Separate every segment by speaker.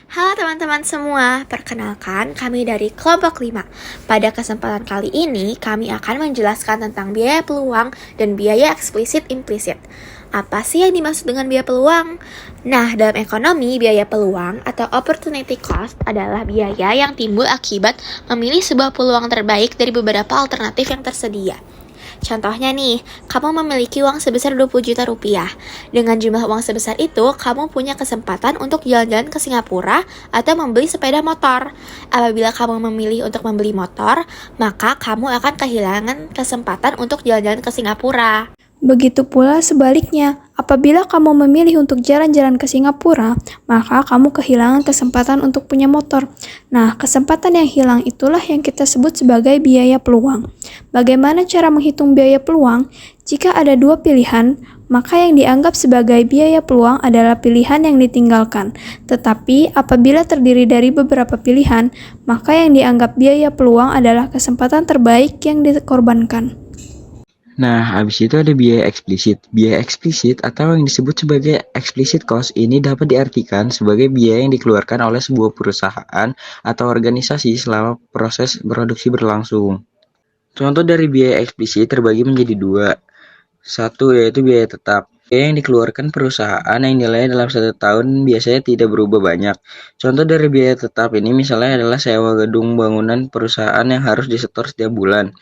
Speaker 1: Halo teman-teman semua, perkenalkan kami dari kelompok 5. Pada kesempatan kali ini, kami akan menjelaskan tentang biaya peluang dan biaya eksplisit implisit. Apa sih yang dimaksud dengan biaya peluang? Nah, dalam ekonomi, biaya peluang atau opportunity cost adalah biaya yang timbul akibat memilih sebuah peluang terbaik dari beberapa alternatif yang tersedia. Contohnya nih, kamu memiliki uang sebesar 20 juta rupiah. Dengan jumlah uang sebesar itu, kamu punya kesempatan untuk jalan-jalan ke Singapura atau membeli sepeda motor. Apabila kamu memilih untuk membeli motor, maka kamu akan kehilangan kesempatan untuk jalan-jalan ke Singapura.
Speaker 2: Begitu pula sebaliknya, apabila kamu memilih untuk jalan-jalan ke Singapura, maka kamu kehilangan kesempatan untuk punya motor. Nah, kesempatan yang hilang itulah yang kita sebut sebagai biaya peluang. Bagaimana cara menghitung biaya peluang? Jika ada dua pilihan, maka yang dianggap sebagai biaya peluang adalah pilihan yang ditinggalkan. Tetapi apabila terdiri dari beberapa pilihan, maka yang dianggap biaya peluang adalah kesempatan terbaik yang dikorbankan.
Speaker 3: Nah, habis itu ada biaya eksplisit. Biaya eksplisit atau yang disebut sebagai explicit cost ini dapat diartikan sebagai biaya yang dikeluarkan oleh sebuah perusahaan atau organisasi selama proses produksi berlangsung. Contoh dari biaya eksplisit terbagi menjadi dua. Satu yaitu biaya tetap. Biaya yang dikeluarkan perusahaan yang nilainya dalam 1 tahun biasanya tidak berubah banyak. Contoh dari biaya tetap ini misalnya adalah sewa gedung bangunan perusahaan yang harus disetor setiap bulan.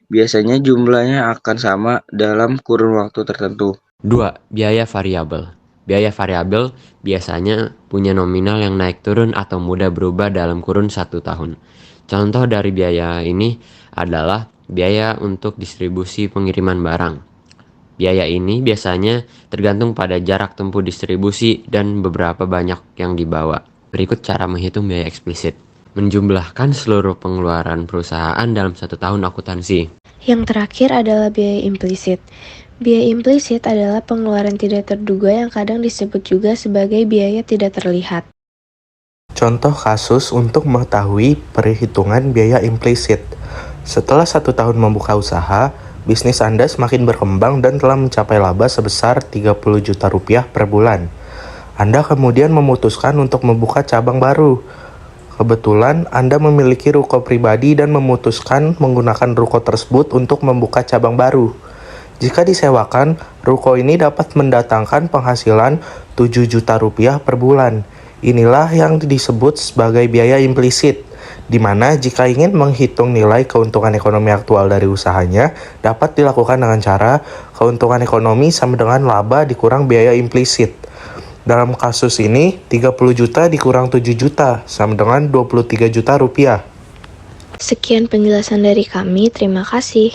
Speaker 3: Biasanya jumlahnya akan sama dalam kurun waktu tertentu.
Speaker 4: 2. Biaya variabel. Biaya variabel biasanya punya nominal yang naik turun atau mudah berubah dalam kurun 1 tahun. Contoh dari biaya ini adalah biaya untuk distribusi pengiriman barang. Biaya ini biasanya tergantung pada jarak tempuh distribusi dan beberapa banyak yang dibawa. Berikut cara menghitung biaya eksplisit. Menjumlahkan seluruh pengeluaran perusahaan dalam 1 tahun akuntansi.
Speaker 5: Yang terakhir adalah biaya implisit. Biaya implisit adalah pengeluaran tidak terduga yang kadang disebut juga sebagai biaya tidak terlihat.
Speaker 6: Contoh kasus untuk mengetahui perhitungan biaya implisit. Setelah 1 tahun membuka usaha, bisnis Anda semakin berkembang dan telah mencapai laba sebesar 30 juta rupiah per bulan. Anda kemudian memutuskan untuk membuka cabang baru. Kebetulan Anda memiliki ruko pribadi dan memutuskan menggunakan ruko tersebut untuk membuka cabang baru. Jika disewakan, ruko ini dapat mendatangkan penghasilan 7 juta rupiah per bulan. Inilah yang disebut sebagai biaya implisit, di mana jika ingin menghitung nilai keuntungan ekonomi aktual dari usahanya, dapat dilakukan dengan cara keuntungan ekonomi sama dengan laba dikurang biaya implisit. Dalam kasus ini, 30 juta dikurang 7 juta, sama dengan 23 juta rupiah.
Speaker 5: Sekian penjelasan dari kami, terima kasih.